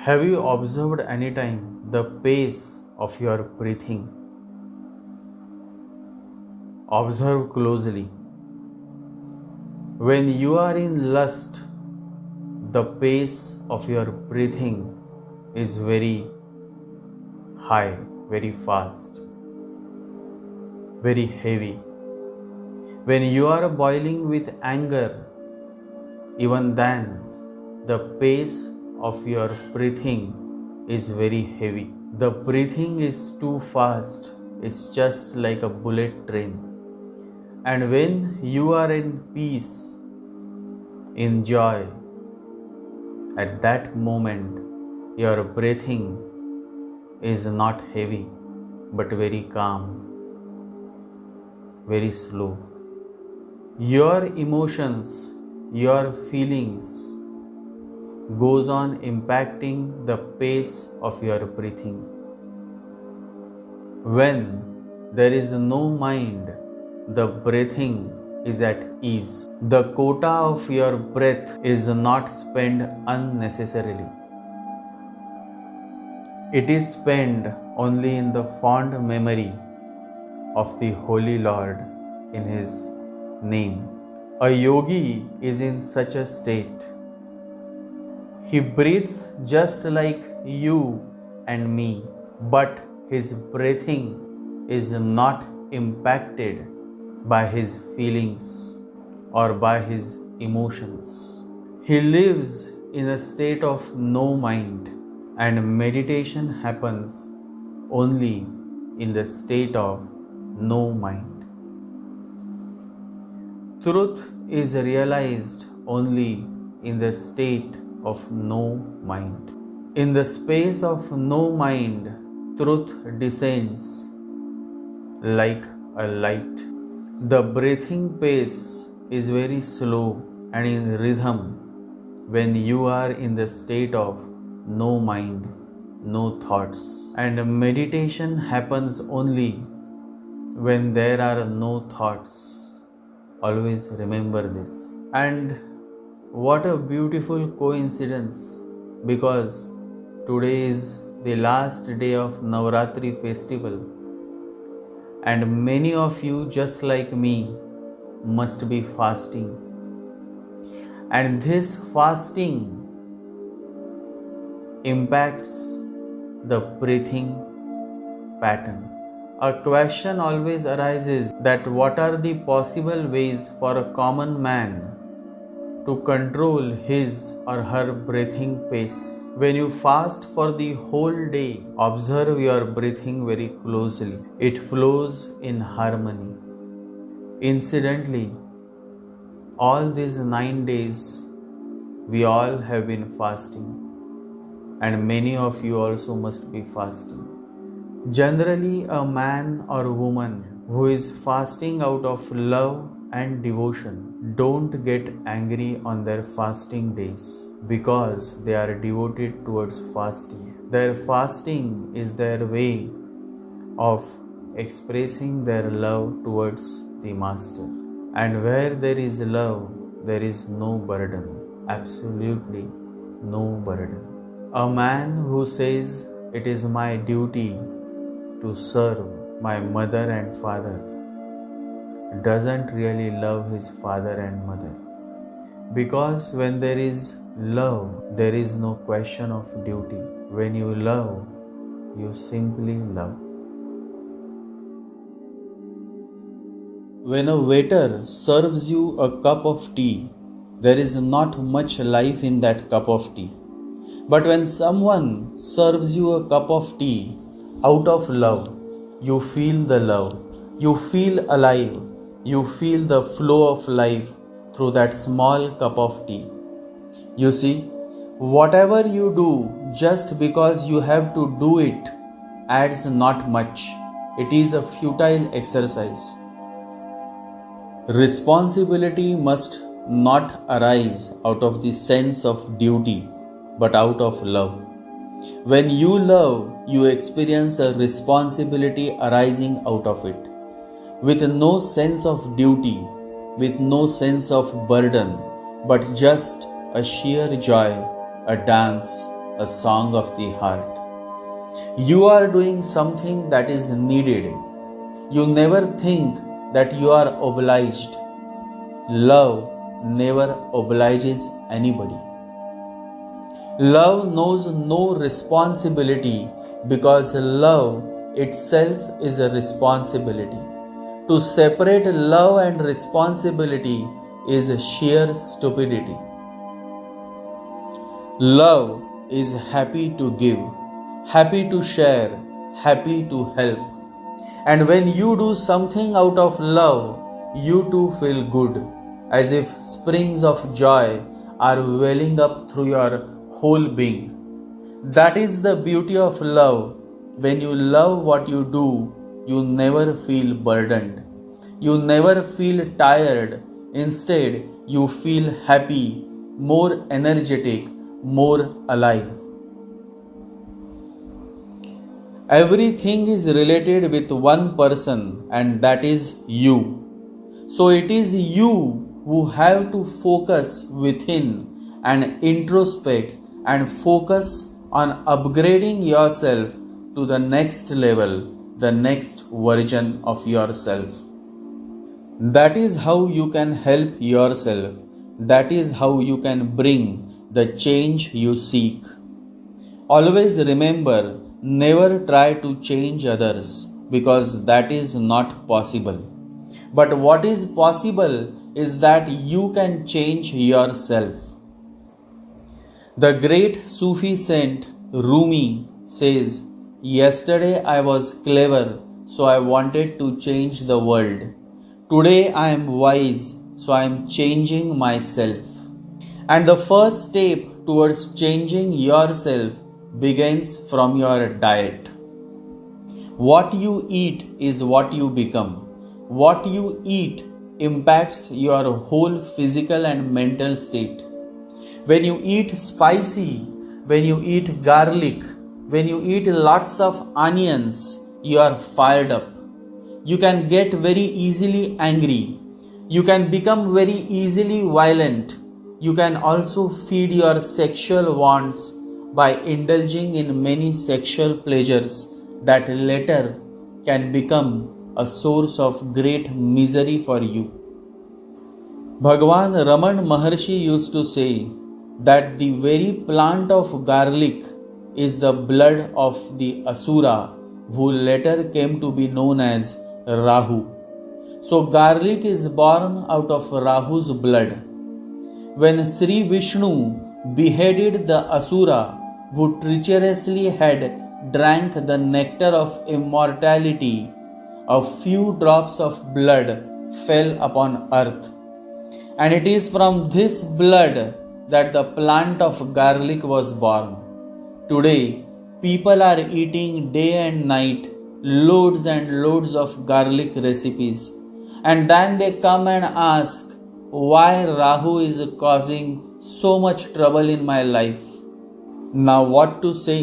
Have you observed any time the pace of your breathing? Observe closely. When you are in lust, the pace of your breathing is very high, very fast, very heavy. When you are boiling with anger, even then the pace of your breathing is very heavy. The breathing is too fast, it's just like a bullet train. And when you are in peace, in joy, at that moment your breathing is not heavy but very calm, very slow. Your emotions, your feelings goes on impacting the pace of your breathing. When there is no mind, the breathing is at ease. The quota of your breath is not spent unnecessarily. It is spent only in the fond memory of the Holy Lord in His name. A yogi is in such a state. He breathes just like you and me, but his breathing is not impacted by his feelings or by his emotions. He lives in a state of no mind, and meditation happens only in the state of no mind. Truth is realized only in the state of no mind. In the space of no mind, truth descends like a light. The breathing pace is very slow and in rhythm when you are in the state of no mind, no thoughts. And meditation happens only when there are no thoughts. Always remember this. And what a beautiful coincidence, because today is the last day of Navratri festival, and many of you, just like me, must be fasting. And this fasting impacts the breathing pattern. A question always arises that what are the possible ways for a common man to control his or her breathing pace? When you fast for the whole day, observe your breathing very closely. It flows in harmony. Incidentally, all these 9 days, we all have been fasting, and many of you also must be fasting. Generally, a man or woman who is fasting out of love and devotion don't get angry on their fasting days, because they are devoted towards fasting. Their fasting is their way of expressing their love towards the Master. And where there is love, there is no burden. Absolutely no burden. A man who says, "It is my duty to serve my mother and father," doesn't really love his father and mother. Because when there is love, there is no question of duty. When you love, you simply love. When a waiter serves you a cup of tea, there is not much life in that cup of tea. But when someone serves you a cup of tea out of love, you feel the love, you feel alive, you feel the flow of life through that small cup of tea. You see, whatever you do just because you have to do it adds not much. It is a futile exercise. Responsibility must not arise out of the sense of duty, but out of love. When you love, you experience a responsibility arising out of it, with no sense of duty, with no sense of burden, but just a sheer joy, a dance, a song of the heart. You are doing something that is needed. You never think that you are obliged. Love never obliges anybody. Love knows no responsibility because love itself is a responsibility. To separate love and responsibility is sheer stupidity. Love is happy to give, happy to share, happy to help. And when you do something out of love, you too feel good, as if springs of joy are welling up through your whole being. That is the beauty of love. When you love what you do, you never feel burdened. You never feel tired. Instead, you feel happy, more energetic, more alive. Everything is related with one person, and that is you. So it is you who have to focus within and introspect and focus on upgrading yourself to the next level, the next version of yourself. That is how you can help yourself. That is how you can bring the change you seek. Always remember, never try to change others because that is not possible. But what is possible is that you can change yourself. The great Sufi saint Rumi says, "Yesterday I was clever, so I wanted to change the world. Today I am wise, so I am changing myself." And the first step towards changing yourself begins from your diet. What you eat is what you become. What you eat impacts your whole physical and mental state. When you eat spicy, when you eat garlic, when you eat lots of onions, you are fired up. You can get very easily angry. You can become very easily violent. You can also feed your sexual wants by indulging in many sexual pleasures that later can become a source of great misery for you. Bhagwan Raman Maharshi used to say that the very plant of garlic is the blood of the Asura who later came to be known as Rahu. So garlic is born out of Rahu's blood. When Sri Vishnu beheaded the Asura who treacherously had drank the nectar of immortality, a few drops of blood fell upon earth. And it is from this blood that the plant of garlic was born. Today, people are eating day and night loads and loads of garlic recipes. And then they come and ask why Rahu is causing so much trouble in my life. Now what to say?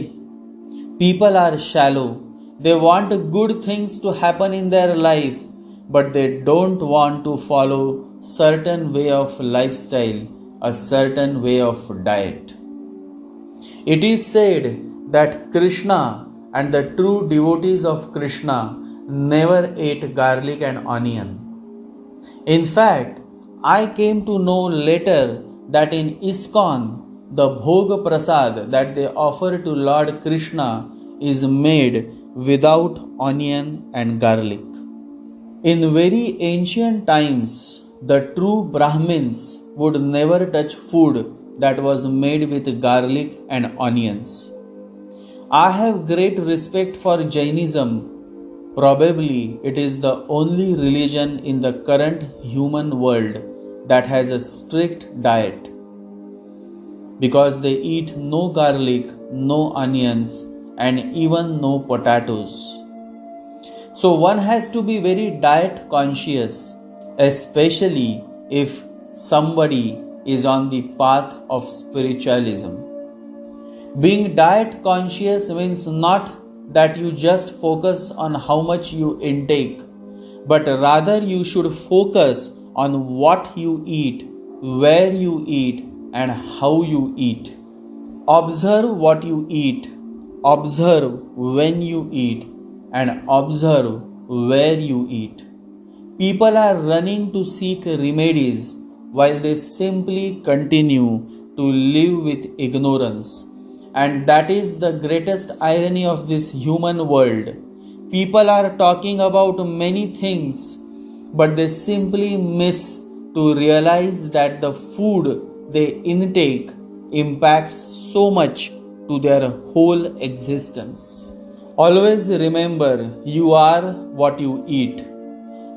People are shallow. They want good things to happen in their life, but they don't want to follow certain way of lifestyle, a certain way of diet. It is said that Krishna and the true devotees of Krishna never ate garlic and onion. In fact, I came to know later that in ISKCON, the Bhog Prasad that they offer to Lord Krishna is made without onion and garlic. In very ancient times, the true Brahmins would never touch food that was made with garlic and onions. I have great respect for Jainism. Probably it is the only religion in the current human world that has a strict diet, because they eat no garlic, no onions, and even no potatoes. So one has to be very diet conscious, especially if somebody is on the path of spiritualism. Being diet conscious means not that you just focus on how much you intake, but rather you should focus on what you eat, where you eat, and how you eat. Observe what you eat, observe when you eat, and observe where you eat. People are running to seek remedies while they simply continue to live with ignorance. And that is the greatest irony of this human world. People are talking about many things, but they simply miss to realize that the food they intake impacts so much to their whole existence. Always remember, you are what you eat.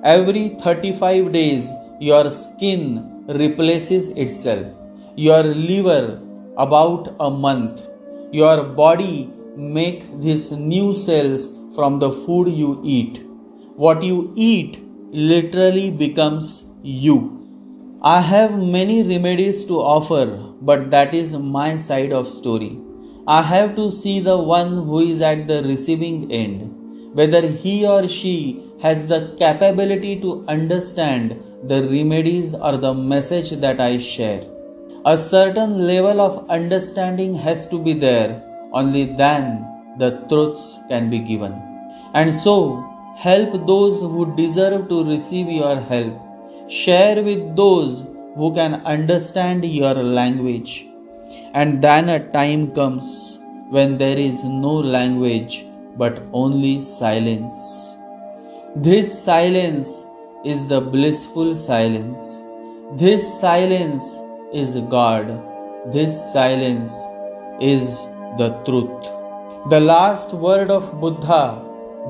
Every 35 days, your skin replaces itself, your liver about a month. Your body make these new cells from the food you eat. What you eat literally becomes you. I have many remedies to offer, but that is my side of story. I have to see the one who is at the receiving end, whether he or she has the capability to understand the remedies or the message that I share. A certain level of understanding has to be there, only then the truths can be given. And so, help those who deserve to receive your help. Share with those who can understand your language. And then a time comes when there is no language but only silence. This silence is the blissful silence. This silence is God. This silence is the truth. The last word of Buddha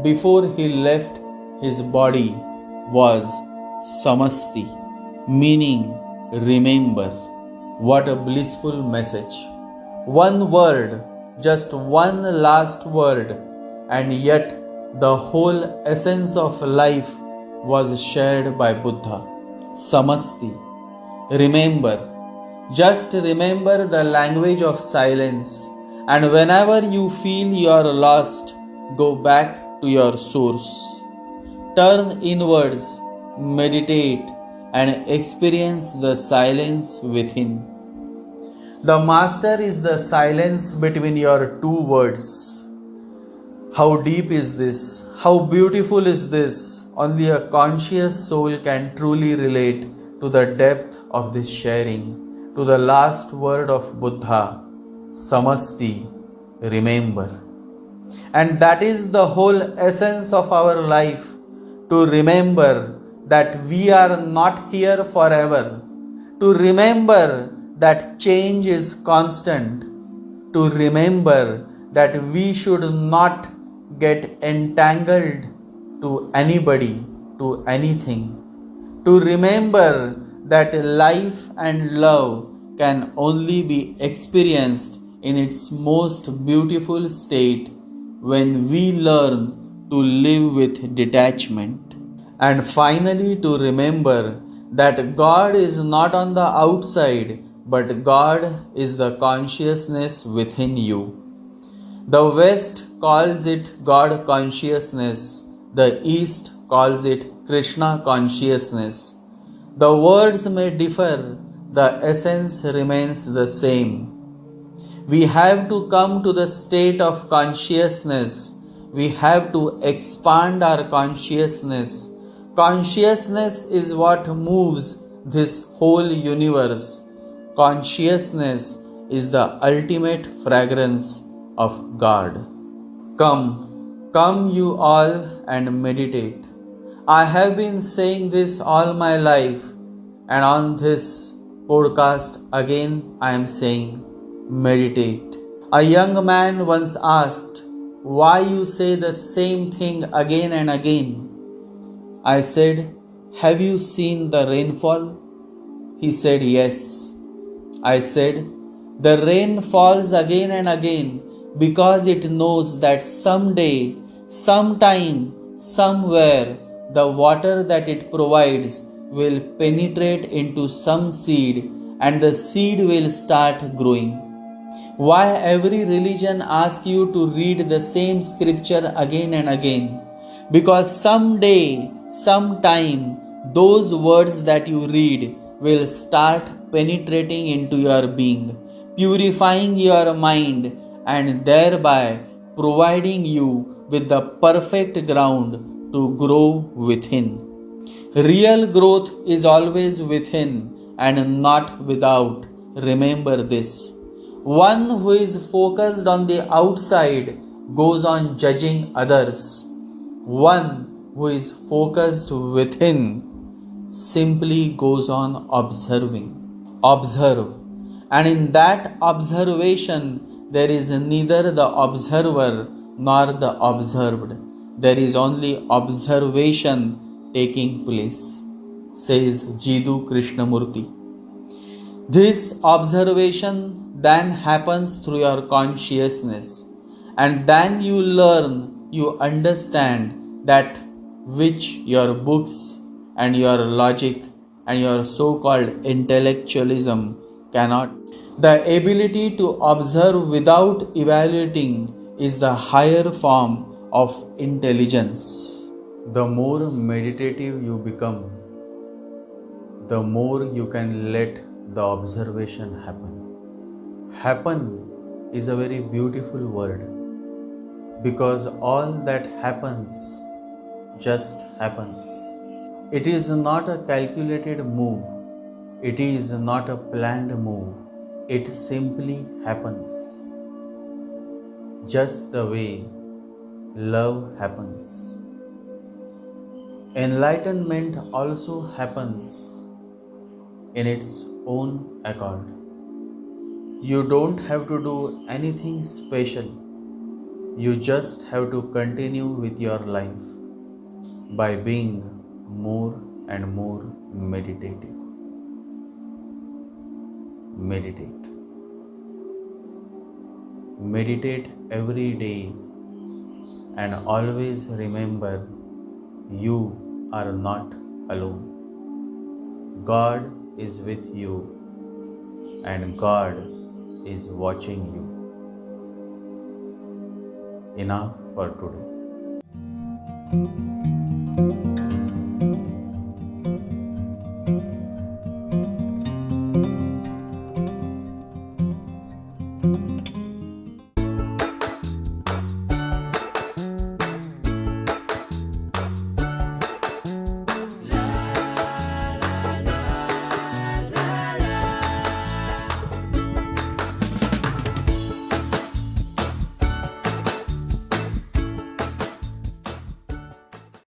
before he left his body was Samasti, meaning remember. What a blissful message. One word, just one last word, and yet the whole essence of life was shared by Buddha. Samasti. Remember. Just remember the language of silence, and whenever you feel you are lost, go back to your source. Turn inwards, meditate, and experience the silence within. The master is the silence between your two words. How deep is this? How beautiful is this? Only a conscious soul can truly relate to the depth of this sharing, to the last word of Buddha, Samasti, remember. And that is the whole essence of our life, to remember that we are not here forever, to remember that change is constant, to remember that we should not get entangled to anybody, to anything, to remember that life and love can only be experienced in its most beautiful state when we learn to live with detachment. And finally, to remember that God is not on the outside, but God is the consciousness within you. The West calls it God consciousness, the East calls it Krishna consciousness. The words may differ, the essence remains the same. We have to come to the state of consciousness. We have to expand our consciousness. Consciousness is what moves this whole universe. Consciousness is the ultimate fragrance of God. Come you all and meditate. I have been saying this all my life, and on this podcast again I am saying, meditate. A young man once asked, why you say the same thing again and again? I said, have you seen the rainfall? He said, yes. I said, the rain falls again and again because it knows that someday, sometime, somewhere, the water that it provides will penetrate into some seed and the seed will start growing. Why every religion asks you to read the same scripture again and again? Because someday, sometime, those words that you read will start penetrating into your being, purifying your mind and thereby providing you with the perfect ground to grow within. Real growth is always within and not without. Remember this. One who is focused on the outside goes on judging others. One who is focused within simply goes on observing. Observe. And in that observation, there is neither the observer nor the observed. There is only observation taking place, says Jiddu Krishnamurti. This observation then happens through your consciousness, and then you learn, you understand that which your books and your logic and your so called intellectualism cannot. The ability to observe without evaluating is the higher form of intelligence. The more meditative you become, the more you can let the observation happen. Happen is a very beautiful word because all that happens just happens. It is not a calculated move, it is not a planned move, it simply happens. Just the way love happens. Enlightenment also happens in its own accord. You don't have to do anything special. You just have to continue with your life by being more and more meditative. Meditate. Meditate every day and always remember you are not alone. God is with you and God is watching you. Enough for today.